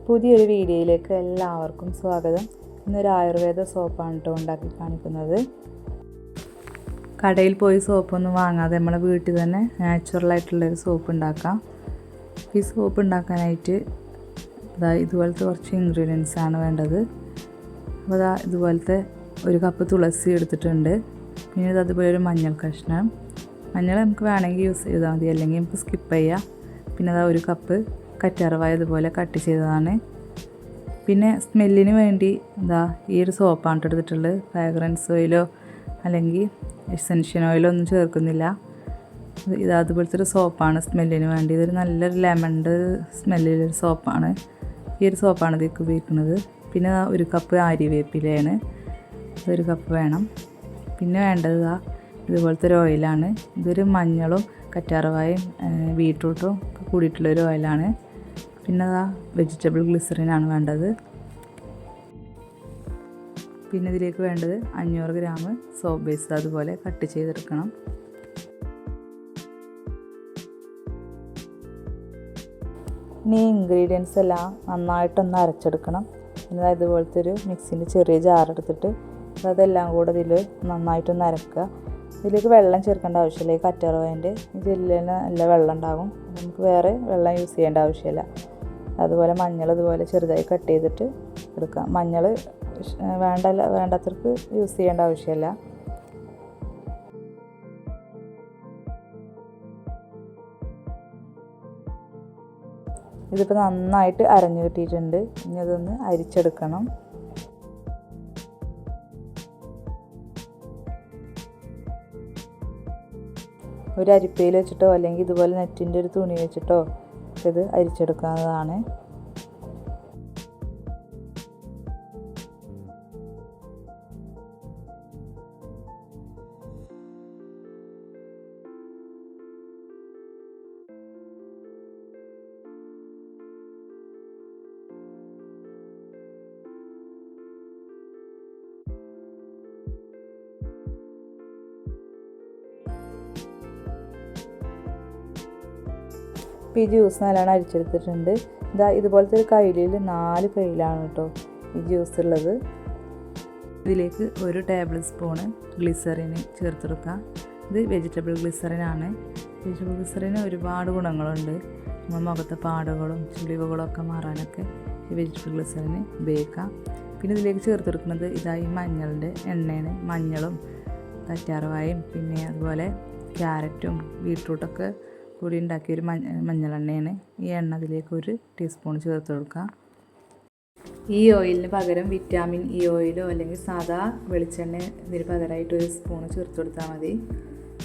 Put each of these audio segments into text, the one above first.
പുതിയൊരു വീഡിയോയിലേക്ക് എല്ലാവർക്കും സ്വാഗതം. ഇന്നൊരു ആയുർവേദ സോപ്പാണ് കേട്ടോ ഉണ്ടാക്കി കാണിക്കുന്നത്. കടയിൽ പോയി സോപ്പൊന്നും വാങ്ങാതെ നമ്മളെ വീട്ടിൽ തന്നെ നാച്ചുറലായിട്ടുള്ളൊരു സോപ്പ് ഉണ്ടാക്കാം. ഈ സോപ്പ് ഉണ്ടാക്കാനായിട്ട് ഇതുപോലത്തെ കുറച്ച് ഇൻഗ്രീഡിയൻസ് ആണ് വേണ്ടത്. അപ്പോൾ ഇതുപോലത്തെ ഒരു കപ്പ് തുളസി എടുത്തിട്ടുണ്ട്. പിന്നെ അതുപോലെ ഒരു മഞ്ഞൾ കഷ്ണം. മഞ്ഞൾ നമുക്ക് വേണമെങ്കിൽ യൂസ് ചെയ്താൽ മതി, അല്ലെങ്കിൽ നമുക്ക് സ്കിപ്പ് ചെയ്യാം. പിന്നെ ഒരു കപ്പ് കറ്റാർവാഴ ഇതുപോലെ കട്ട് ചെയ്തതാണ്. പിന്നെ സ്മെല്ലിന് വേണ്ടി ഈ ഒരു സോപ്പാണ് എടുത്തിട്ടുള്ളത്. ഫ്രാഗ്രൻസ് ഓയിലോ അല്ലെങ്കിൽ എസെൻഷ്യൽ ഓയിലോ ഒന്നും ചേർക്കുന്നില്ല. അതുപോലത്തെ ഒരു സോപ്പാണ് സ്മെല്ലിന് വേണ്ടി. ഇതൊരു നല്ലൊരു ലെമണിൻ്റെ സ്മെല്ലിലൊരു സോപ്പാണ്. ഈ ഒരു സോപ്പാണ് ഇതിലേക്ക് ഉപയോഗിക്കുന്നത്. പിന്നെ ഒരു കപ്പ് ആര്യവേപ്പിലയാണ്, ഇതൊരു കപ്പ് വേണം. പിന്നെ വേണ്ടത് ഇതുപോലത്തെ ഒരു ഓയിലാണ്. ഇതൊരു മഞ്ഞളും കറ്റാർവാഴയും ബീട്രൂട്ടും കൂടിയിട്ടുള്ളൊരു ഓയിലാണ്. പിന്നെ വെജിറ്റബിൾ ഗ്ലിസറിനാണ് വേണ്ടത്. പിന്നെ ഇതിലേക്ക് വേണ്ടത് 500 ഗ്രാം സോപ്പ് ബേസ്, അതുപോലെ കട്ട് ചെയ്തെടുക്കണം. ഇനി ഇൻഗ്രീഡിയൻസ് എല്ലാം നന്നായിട്ടൊന്ന് അരച്ചെടുക്കണം. പിന്നെ ഇതുപോലത്തെ ഒരു മിക്സിൻ്റെ ചെറിയ ജാർ എടുത്തിട്ട് അതെല്ലാം കൂടെ ഇതിൽ നന്നായിട്ടൊന്ന് അരക്കുക. ഇതിലേക്ക് വെള്ളം ചേർക്കേണ്ട ആവശ്യമില്ല. ഈ കറ്റാർവാഴൻ്റെ ജെല്ലിന് നല്ല വെള്ളം ഉണ്ടാകും, നമുക്ക് വേറെ വെള്ളം യൂസ് ചെയ്യേണ്ട ആവശ്യമില്ല. അതുപോലെ മഞ്ഞൾ ഇതുപോലെ ചെറുതായി കട്ട് ചെയ്തിട്ട് എടുക്കാം. മഞ്ഞൾ വേണ്ടാത്തവർക്ക് യൂസ് ചെയ്യേണ്ട ആവശ്യമില്ല. ഇതിപ്പോൾ നന്നായിട്ട് അരഞ്ഞു കിട്ടിയിട്ടുണ്ട്. ഇനി അതൊന്ന് അരിച്ചെടുക്കണം. ഒരു അരിപ്പയിൽ വെച്ചിട്ടോ അല്ലെങ്കിൽ ഇതുപോലെ നെറ്റിൻ്റെ ഒരു തുണി വെച്ചിട്ടോ ഇത് അരിച്ചെടുക്കാവുന്നതാണ്. ഈ ജ്യൂസ് നല്ലോണം അരിച്ചെടുത്തിട്ടുണ്ട്. ഇതുപോലത്തെ ഒരു കയ്യിൽ 4 കയ്യിലാണ് കേട്ടോ ഈ ജ്യൂസ് ഉള്ളത്. ഇതിലേക്ക് 1 ടേബിൾ സ്പൂണ് ഗ്ലിസറിന് ചേർത്തെടുക്കാം. ഇത് വെജിറ്റബിൾ ഗ്ലിസറിനാണ്. വെജിറ്റബിൾ ഗ്ലിസറിന് ഒരുപാട് ഗുണങ്ങളുണ്ട്. നമ്മൾ മുഖത്തെ പാടുകളും ചുളിവുകളും ഒക്കെ മാറാനൊക്കെ ഈ വെജിറ്റബിൾ ഗ്ലിസറിന് ഉപയോഗിക്കാം. പിന്നെ ഇതിലേക്ക് ചേർത്തെടുക്കുന്നത് ഈ മഞ്ഞളുടെ എണ്ണയാണ്. മഞ്ഞളും കറ്റാർവാഴയും പിന്നെ അതുപോലെ ക്യാരറ്റും ബീട്രൂട്ടൊക്കെ കൂടി ഉണ്ടാക്കിയൊരു മഞ്ഞളെണ്ണയാണ്. ഈ എണ്ണ ഇതിലേക്ക് 1 ടീസ്പൂൺ ചേർത്ത് കൊടുക്കുക. ഈ ഓയിലിന് പകരം വിറ്റാമിൻ ഇ ഓയിലോ അല്ലെങ്കിൽ സാധാ വെളിച്ചെണ്ണ ഇതിന് പകരമായിട്ട് 1 സ്പൂൺ ചേർത്ത് കൊടുത്താൽ മതി.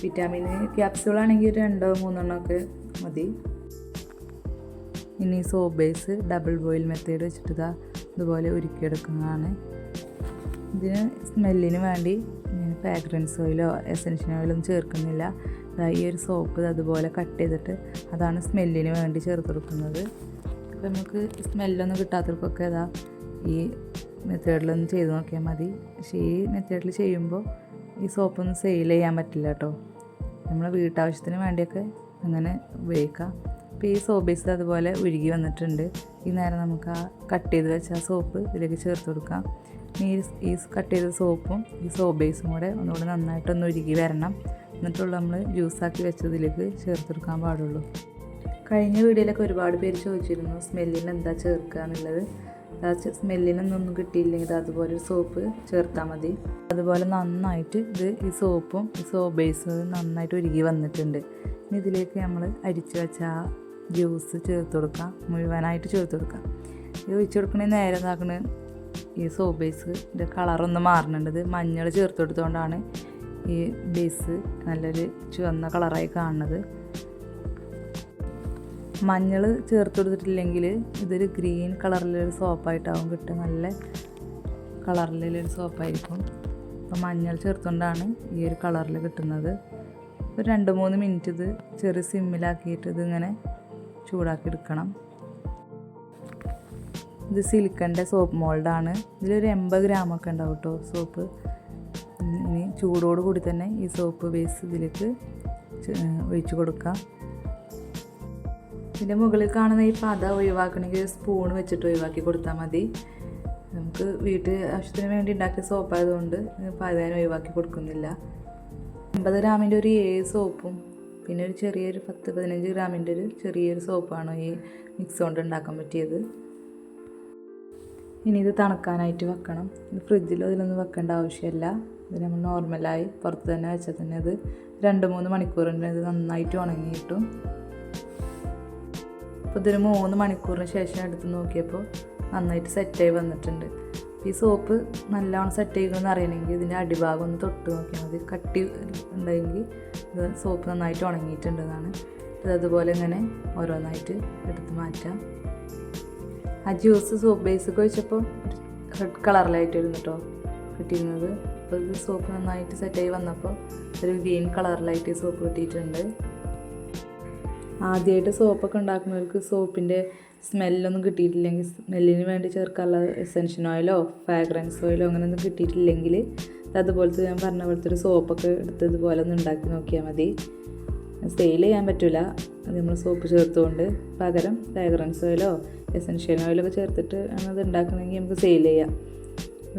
വിറ്റാമിൻ ക്യാപ്സ്യൂളാണെങ്കിൽ 2 3 ഒക്കെ മതി. ഇനി soap base double boil method വെച്ചിട്ട് ഇതുപോലെ ഉരുക്കിയെടുക്കുന്നതാണ്. ഇതിന് സ്മെല്ലിന് വേണ്ടി ഫ്രാഗ്രൻസ് ഓയിലോ എസെൻഷ്യൽ ഓയിലോ ഒന്നും ചേർക്കുന്നില്ല. ഈ ഒരു സോപ്പ് അതുപോലെ കട്ട് ചെയ്തിട്ട് അതാണ് സ്മെല്ലിന് വേണ്ടി ചേർത്ത് കൊടുക്കുന്നത്. അപ്പോൾ നമുക്ക് സ്മെല്ലൊന്നും കിട്ടാത്തവർക്കൊക്കെ ഈ മെത്തേഡിലൊന്ന് ചെയ്ത് നോക്കിയാൽ മതി. പക്ഷേ ഈ മെത്തേഡിൽ ചെയ്യുമ്പോൾ ഈ സോപ്പൊന്നും സെയിൽ ചെയ്യാൻ പറ്റില്ല കേട്ടോ. നമ്മളെ വീട്ടാവശ്യത്തിന് വേണ്ടിയൊക്കെ അങ്ങനെ ഉപയോഗിക്കാം. അപ്പോൾ ഈ സോപ്പ് ബേസ് അതുപോലെ ഉരുകി വന്നിട്ടുണ്ട്. ഈ നേരം നമുക്ക് കട്ട് ചെയ്ത് വെച്ച സോപ്പ് ഇതിലേക്ക് ചേർത്ത് കൊടുക്കാം. ഈ കട്ട് ചെയ്ത സോപ്പും ഈ സോപ്പ് ബേസും കൂടെ ഒന്നുകൂടെ നന്നായിട്ടൊന്ന് ഉരുകി വരണം. എന്നിട്ടുള്ള നമ്മൾ ജ്യൂസാക്കി വെച്ചതിലേക്ക് ചേർത്തെടുക്കാൻ പാടുള്ളൂ. കഴിഞ്ഞ വീഡിയോയിലൊക്കെ ഒരുപാട് പേര് ചോദിച്ചിരുന്നു സ്മെല്ലിന് എന്താ ചേർക്കുക എന്നുള്ളത്. സ്മെല്ലിനൊന്നും കിട്ടിയില്ലെങ്കിൽ അതുപോലെ ഒരു സോപ്പ് ചേർത്താൽ മതി. അതുപോലെ നന്നായിട്ട് ഈ സോപ്പും ഈ സോപ്പ് ബേസും നന്നായിട്ട് ഉരുകി വന്നിട്ടുണ്ട്. ഇനി ഇതിലേക്ക് നമ്മൾ അരിച്ച് വെച്ച ജ്യൂസ് ചേർത്ത് കൊടുക്കാം. മുഴുവനായിട്ട് ചേർത്ത് കൊടുക്കാം. ഇത് ഒഴിച്ച് കൊടുക്കണേ നേരെ ഇതാക്കണ ഈ സോപ്പ് ബേസിൻ്റെ കളറൊന്ന് മാറുന്നുണ്ട്. മഞ്ഞൾ ചേർത്ത് കൊടുത്തുകൊണ്ടാണ് ഈ ബേസ് നല്ലൊരു ചുവന്ന കളറായി കാണുന്നത്. മഞ്ഞൾ ചേർത്ത് കൊടുത്തിട്ടില്ലെങ്കിൽ ഇതൊരു ഗ്രീൻ കളറിലൊരു സോപ്പായിട്ടാവും കിട്ടുക. നല്ല കളറിലൊരു സോപ്പായിരിക്കും. അപ്പോൾ മഞ്ഞൾ ചേർത്തുകൊണ്ടാണ് ഈ ഒരു കളറിൽ കിട്ടുന്നത്. ഒരു 2-3 മിനിറ്റ് ഇത് ചെറിയ സിമ്മിലാക്കിയിട്ട് ഇതിങ്ങനെ ചൂടാക്കി എടുക്കണം. ഇത് സിലിക്കൻ്റെ സോപ്പ് മോൾഡാണ്. ഇതിലൊരു 80 ഗ്രാമൊക്കെ ഉണ്ടാവും കേട്ടോ സോപ്പ്. ഇനി ചൂടോട് കൂടി തന്നെ ഈ സോപ്പ് ബേസ് ഇതിലേക്ക് ഒഴിച്ച് കൊടുക്കാം. ഇതിൻ്റെ മുകളിൽ കാണുന്ന ഈ പത ഒഴിവാക്കണമെങ്കിൽ സ്പൂൺ വെച്ചിട്ട് ഒഴിവാക്കി കൊടുത്താൽ മതി. നമുക്ക് വീട്ടിൽ ആവശ്യത്തിന് വേണ്ടി ഉണ്ടാക്കിയ സോപ്പായതുകൊണ്ട് പതേനെ ഒഴിവാക്കി കൊടുക്കുന്നില്ല. 50 ഗ്രാമിൻ്റെ ഒരു 7 സോപ്പും പിന്നെ ഒരു ചെറിയൊരു 10-15 ഗ്രാമിൻ്റെ ഒരു ചെറിയൊരു സോപ്പാണ് ഈ മിക്സ് കൊണ്ട് ഉണ്ടാക്കാൻ പറ്റിയത്. ഇനി ഇത് തണുക്കാനായിട്ട് വെക്കണം. ഫ്രിഡ്ജിലോ ഇതിലൊന്നും വെക്കേണ്ട ആവശ്യമില്ല. ഇത് നമ്മൾ നോർമലായി പുറത്ത് തന്നെ വെച്ചാൽ തന്നെ അത് 2-3 മണിക്കൂറിൻ്റെ ഇത് നന്നായിട്ട് ഉണങ്ങി കിട്ടും. അപ്പോൾ ഇതൊരു 3 മണിക്കൂറിന് ശേഷം എടുത്ത് നോക്കിയപ്പോൾ നന്നായിട്ട് സെറ്റായി വന്നിട്ടുണ്ട്. ഈ സോപ്പ് നല്ലോണം സെറ്റ് ചെയ്യണമെന്ന് അറിയണമെങ്കിൽ ഇതിൻ്റെ അടിഭാഗം ഒന്ന് തൊട്ട് നോക്കിയാൽ മതി. കട്ടി ഉണ്ടെങ്കിൽ ഇത് സോപ്പ് നന്നായിട്ട് ഉണങ്ങിയിട്ടുണ്ടെന്നാണ്. അതുപോലെ ഇങ്ങനെ ഓരോന്നായിട്ട് എടുത്ത് മാറ്റാം. ആ ജ്യൂസ് സോപ്പ് ബേസൊക്കെ ഒഴിച്ചപ്പോൾ റെഡ് കളറിലായിട്ടായിരുന്നു കേട്ടോ കിട്ടിയിരുന്നത്. അപ്പോൾ ഇത് സോപ്പ് നന്നായിട്ട് സെറ്റായി വന്നപ്പോൾ ഒരു ഗ്രീൻ കളറിലായിട്ട് സോപ്പ് കിട്ടിയിട്ടുണ്ട്. ആദ്യമായിട്ട് സോപ്പൊക്കെ ഉണ്ടാക്കുന്നവർക്ക് സോപ്പിൻ്റെ സ്മെല്ലൊന്നും കിട്ടിയിട്ടില്ലെങ്കിൽ സ്മെല്ലിന് വേണ്ടി ചേർക്കാനുള്ള എസെൻഷ്യൽ ഓയിലോ ഫ്രാഗ്രൻസ് ഓയിലോ അങ്ങനെയൊന്നും കിട്ടിയിട്ടില്ലെങ്കിൽ അതുപോലത്തെ ഞാൻ പറഞ്ഞ പോലത്തെ ഒരു സോപ്പൊക്കെ എടുത്ത് ഇതുപോലെ ഒന്ന് ഉണ്ടാക്കി നോക്കിയാൽ മതി. സെയിൽ ചെയ്യാൻ പറ്റില്ല അത് നമ്മൾ സോപ്പ് ചേർത്തുകൊണ്ട്. പകരം ഫ്രാഗ്രൻസ് ഓയിലോ എസെൻഷ്യൽ ഓയിലൊക്കെ ചേർത്തിട്ട് അത് ഉണ്ടാക്കണമെങ്കിൽ നമുക്ക് സെയിൽ ചെയ്യാം.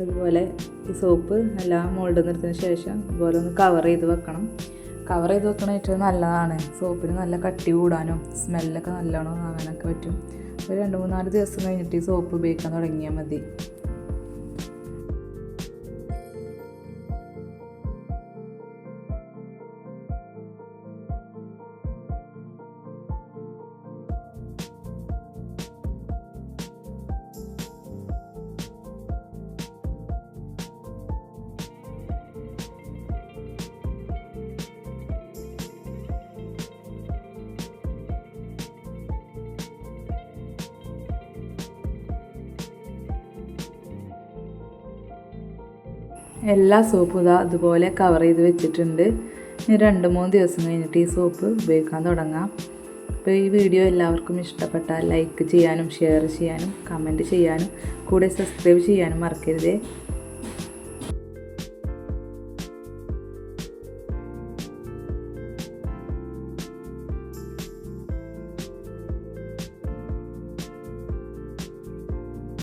അതുപോലെ ഈ സോപ്പ് എല്ലാം മോൾഡ് നിർത്തിയതിന് ശേഷം ഇതുപോലെ ഒന്ന് കവർ ചെയ്ത് വെക്കണം. കവർ ചെയ്ത് വെക്കണ ഏറ്റവും നല്ലതാണ്. സോപ്പിന് നല്ല കട്ടി കൂടാനും സ്മെല്ലൊക്കെ നല്ലോണം ആകാനൊക്കെ പറ്റും. ഒരു 2-3-4 ദിവസം കഴിഞ്ഞിട്ട് ഈ സോപ്പ് ഉപയോഗിക്കാൻ തുടങ്ങിയാൽ മതി. എല്ലാ സോപ്പും ഇതാ അതുപോലെ കവർ ചെയ്ത് വെച്ചിട്ടുണ്ട്. ഇനി 2-3 ദിവസം കഴിഞ്ഞിട്ട് ഈ സോപ്പ് ഉപയോഗിക്കാൻ തുടങ്ങാം. അപ്പോൾ ഈ വീഡിയോ എല്ലാവർക്കും ഇഷ്ടപ്പെട്ടാൽ ലൈക്ക് ചെയ്യാനും ഷെയർ ചെയ്യാനും കമൻറ്റ് ചെയ്യാനും കൂടെ സബ്സ്ക്രൈബ് ചെയ്യാനും മറക്കരുതേ.